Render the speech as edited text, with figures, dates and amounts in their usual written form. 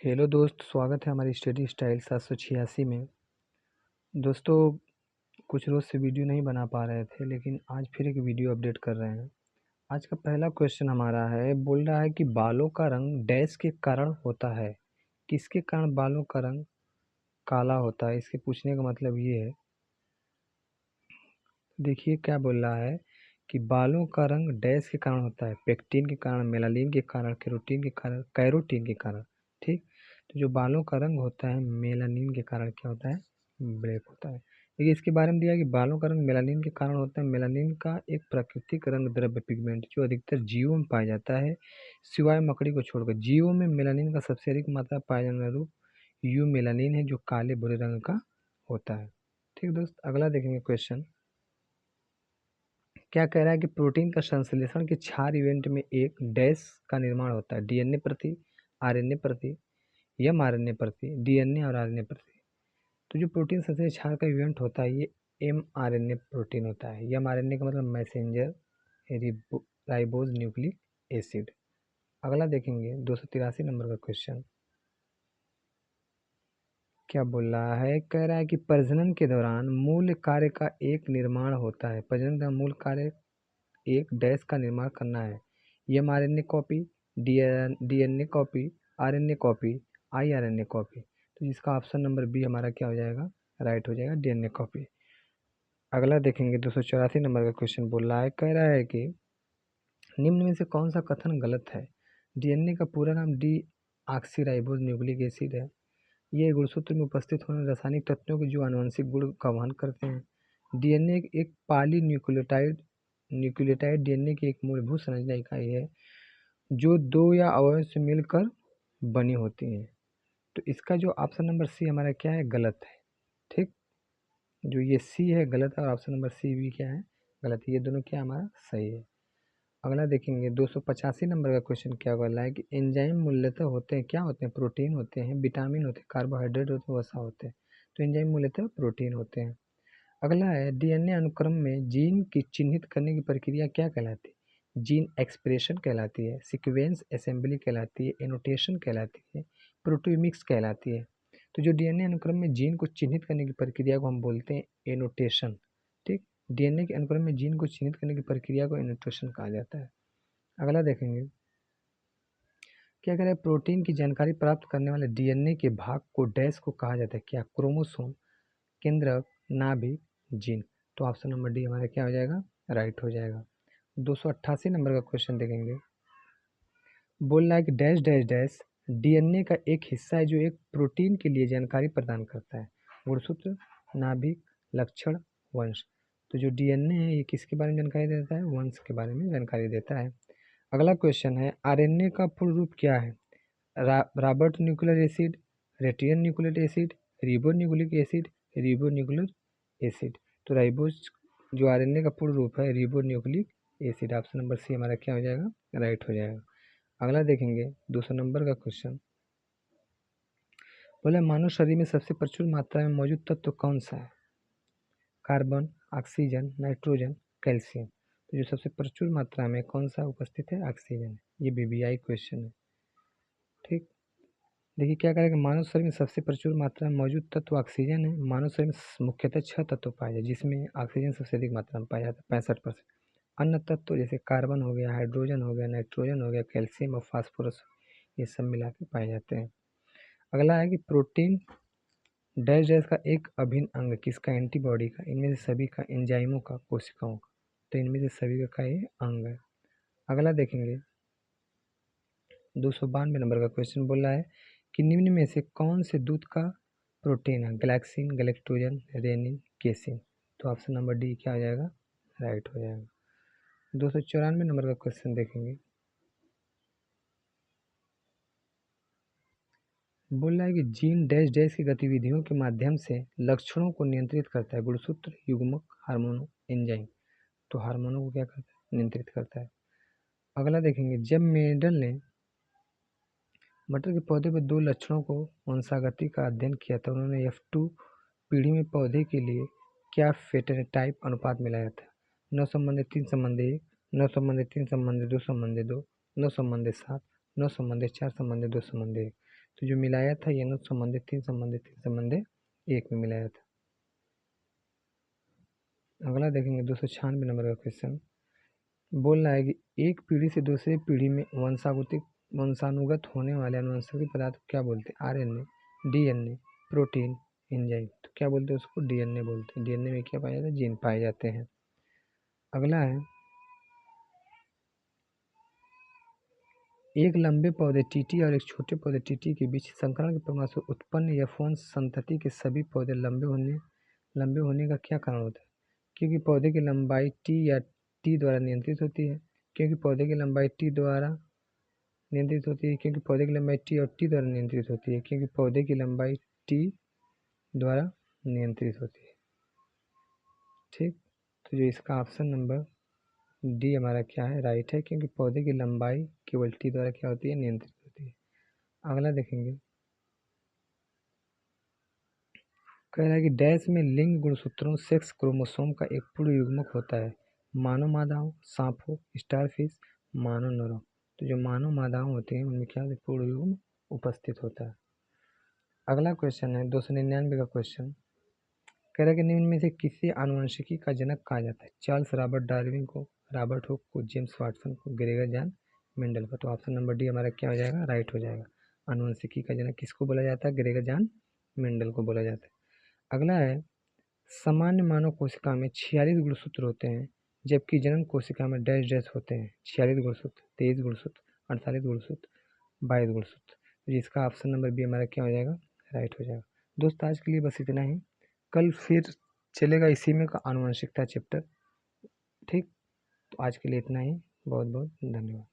Hello दोस्त, स्वागत है हमारी स्टडी स्टाइल 786 में। दोस्तों, कुछ रोज़ से वीडियो नहीं बना पा रहे थे, लेकिन आज फिर एक वीडियो अपडेट कर रहे हैं। आज का पहला क्वेश्चन हमारा है, बोल रहा है कि बालों का रंग डैश के कारण होता है। किसके कारण बालों का रंग काला होता है? इसके पूछने का मतलब ये है, देखिए क्या बोल रहा है कि बालों का रंग डैश के कारण होता है। पेक्टिन के कारण, मेलानिन के कारण, केरोटीन के कारण, कैरोटीन के कारण। ठीक, तो जो बालों का रंग होता है मेलानिन के कारण क्या होता है? ब्लैक होता है। देखिए इसके बारे में दिया कि बालों का रंग मेलानिन के कारण होता है। मेलानिन का एक प्राकृतिक रंग द्रव्य पिगमेंट जो अधिकतर जीवों में पाया जाता है, सिवाय मकड़ी को छोड़कर। जीवों में मेलानिन का सबसे अधिक मात्रा पाया जाने वाला रूप यू मेलानिन है, जो काले भूरे रंग का होता है। ठीक दोस्त, अगला देखेंगे क्वेश्चन। क्या कह रहा है कि प्रोटीन का संश्लेषण के क्षार इवेंट में एक डैश का निर्माण होता है। डीएनए प्रति, आरएनए प्रति, एमआरएनए प्रति, डीएनए और आरएनए प्रति। तो जो प्रोटीन संश्लेषण क्षार का इवेंट होता है ये एमआरएनए प्रोटीन होता है। एमआरएनए का मतलब मैसेंजर राइबोज न्यूक्लिक एसिड। अगला देखेंगे 283 नंबर का क्वेश्चन। क्या बोल रहा है? कह रहा है कि प्रजनन के दौरान मूल कार्य का एक निर्माण होता है। प्रजनन का मूल कार्य एक डैश का निर्माण करना है। MRNA copy, DNA copy, RNA copy, IRNA copy. तो जिसका ऑप्शन नंबर बी हमारा क्या हो जाएगा? राइट हो जाएगा, डीएनए कॉपी। अगला देखेंगे 284 नंबर का क्वेश्चन। बोल रहा है, कह रहा है कि निम्न में से कौन सा कथन गलत है? डीएनए का पूरा नाम डी ऑक्सीराइबोज न्यूक्लिक एसिड है। ये गुणसूत्र में उपस्थित होने रासायनिक तत्वों के जो आनुवंशिक गुण का वहन करते हैं। डीएनए एक पॉली न्यूक्लियोटाइड डीएनए की एक मूलभूत संरचना इकाई है जो दो या अवयव से मिलकर बनी होती है। तो इसका जो ऑप्शन नंबर सी हमारा क्या है? गलत है। ठीक, जो ये सी है गलत है और ऑप्शन नंबर सी भी क्या है? गलत है। ये दोनों क्या हमारा सही है। अगला देखेंगे 285 नंबर का क्वेश्चन। क्या बोल रहा है कि एंजाइम मूलतः होते हैं, क्या होते हैं? प्रोटीन होते हैं, विटामिन होते हैं, कार्बोहाइड्रेट होते हैं, वसा होते हैं। तो एंजाइम मूलतः प्रोटीन होते हैं। अगला है, डीएनए अनुक्रम में जीन की चिन्हित करने की प्रक्रिया क्या कहलाती है? जीन एक्सप्रेशन कहलाती है, सीक्वेंस असेंबली कहलाती है, एनोटेशन कहलाती है, प्रोटीओमिक्स कहलाती है। तो जो डीएनए अनुक्रम में जीन को चिन्हित करने की प्रक्रिया को हम बोलते हैं एनोटेशन। ठीक, डीएनए के अनुक्रम में जीन को चिन्हित करने की प्रक्रिया को एनोटेशन कहा जाता है। अगला देखेंगे, क्या करें? प्रोटीन की जानकारी प्राप्त करने वाले डीएनए के भाग को डैश को कहा जाता है? क्या? क्रोमोसोम, केंद्रक, नाभिक, जीन। तो ऑप्शन नंबर डी हमारा क्या हो जाएगा? राइट हो जाएगा। 288 नंबर का क्वेश्चन देखेंगे। बोल रहा है कि डैश डैश डैश डीएनए का एक हिस्सा है जो एक प्रोटीन के लिए जानकारी प्रदान करता है। गुणसूत्र, नाभिक, लक्षण, वंश। तो जो डीएनए है ये किसके बारे में जानकारी देता है? वंश के बारे में जानकारी देता है। अगला क्वेश्चन है, आरएनए का पूर्ण रूप क्या है? रॉबर्ट न्यूक्लियर एसिड, रेटियन nucleic acid, ribo nucleic acid, ribo nucleic acid. तो राइबोज जो आरएनए का पूर्ण रूप है ribo nucleic acid. Option number C हमारा क्या हो जाएगा? राइट हो जाएगा। अगला देखेंगे 200 नंबर का क्वेश्चन। बोले मानव शरीर में सबसे प्रचुर मात्रा में मौजूद तत्व कौन सा है? Carbon, oxygen, nitrogen, calcium. तो जो सबसे प्रचुर मात्रा में कौन सा उपस्थित है? ऑक्सीजन। ये बीबीआई क्वेश्चन है। ठीक, देखिए क्या करेगा, मानव शरीर में सबसे प्रचुर मात्रा में मौजूद तत्व ऑक्सीजन है। मानव शरीर में मुख्यतः 6 तत्व पाए जाते हैं जिसमें ऑक्सीजन सबसे अधिक मात्रा में पाया जाता है 65%। अन्य तत्व जैसे कार्बन हो गया, हाइड्रोजन हो गया, नाइट्रोजन हो गया, कैल्शियम और फास्फोरस, ये सब मिला के पाए जाते हैं। अगला है कि प्रोटीन डैश डैश का एक अभिन्न अंग किसका? एंटीबॉडी का, इनमें से सभी का, एंजाइमों का, कोशिकाओं का। तो इनमें से सभी का ये अंग है। अगला देखेंगे 292 नंबर का क्वेश्चन। बोल रहा है कि निम्न में से कौन से दूध का प्रोटीन है? गैलेक्सिन, गैलेक्टोजन, रेनिन, केसिन। तो ऑप्शन नंबर डी क्या हो जाएगा? राइट हो जाएगा। 294 नंबर का क्वेश्चन देखेंगे। बोल रहा है कि जीन डैश डैश की गतिविधियों के माध्यम से लक्षणों को नियंत्रित करता है। गुणसूत्र, युग्मक, हार्मोन, एंजाइम। तो हार्मोनों को क्या करता है? नियंत्रित करता है। अगला देखेंगे, जब मेंडल ने मटर के पौधे पर 2 लक्षणों को वंशागति का अध्ययन किया तब उन्होंने F2 पीढ़ी में पौधे के लिए क्या फेनोटाइप अनुपात मिलाया था? 9 संबंधित 3 संबंधित 1, 9 संबंधित 3 संबंधित 2 संबंधित 2, 9 संबंधित 7, 9 संबंधित 4 संबंधित 2 संबंधित 1। तो जो मिलाया था ये संबंधित 3 संबंधित 3 संबंधित 1 में मिलाया था। अगला देखेंगे 296 नंबर का क्वेश्चन। बोल रहा है कि एक पीढ़ी से दूसरी पीढ़ी में वंशानुगत होने वाले आनुवंशिक पदार्थ को क्या बोलते हैं? RNA, DNA, protein, enzyme. तो क्या बोलते हैं उसको? डीएनए बोलते हैं। डीएनए में क्या पाया जाता है? जीन पाए जाते हैं। अगला है, एक लंबे पौधे टीटी और एक छोटे पौधे टीटी के बीच संकरण के प्रभाव से उत्पन्न या फोन संतति के सभी पौधे लंबे होने का क्या कारण होता है? क्योंकि पौधे की लंबाई टी या टी द्वारा नियंत्रित होती है। क्योंकि पौधे की लंबाई टी द्वारा नियंत्रित होती है। क्योंकि पौधे की लंबाई टी और टी द्वारा नियंत्रित होती है। क्योंकि पौधे की लंबाई टी द्वारा नियंत्रित होती है। ठीक, तो जो इसका ऑप्शन नंबर डी हमारा क्या है? राइट है, क्योंकि पौधे की लंबाई केवल टी द्वारा क्या होती है? नियंत्रित होती है। अगला देखेंगे, कह रहा है कि डैश में लिंग गुणसूत्रों सेक्स क्रोमोसोम का एक पूर्ण युग्मक होता है। मानव मादाओं, सांपों, स्टारफिश, मानव नरों। तो जो मानव मादाओं होते हैं उनमें क्या पूर्ण युग्म उपस्थित होता है। अगला क्वेश्चन है 299 का क्वेश्चन। कह रहा है कि निम्न में से किसी आनुवंशिकी का जनक कहा जाता है? चार्ल्स रॉबर्ट डार्विन को, रॉबर्ट हुक को, जेम्स वाटसन को, ग्रेगर जॉन मेंडल को। तो ऑप्शन नंबर डी हमारा क्या हो जाएगा? राइट हो जाएगा। आनुवंशिकी का जनक किसको बोला जाता है? ग्रेगर जॉन मेंडल को बोला जाता है। अगला है, सामान्य मानव कोशिका में 46 गुणसूत्र होते हैं, जबकि जनन कोशिका में डैश डैश होते हैं। 46 गुणसूत्र, 23 गुणसूत्र, 48 गुणसूत्र, 22 गुणसूत्र। तो इसका ऑप्शन नंबर बी हमारा क्या हो जाएगा? राइट हो जाएगा। दोस्त आज के लिए बस इतना ही। कल फिर चलेगा इसी में का आनुवंशिकता चैप्टर। ठीक, तो आज के लिए इतना ही। बहुत बहुत धन्यवाद।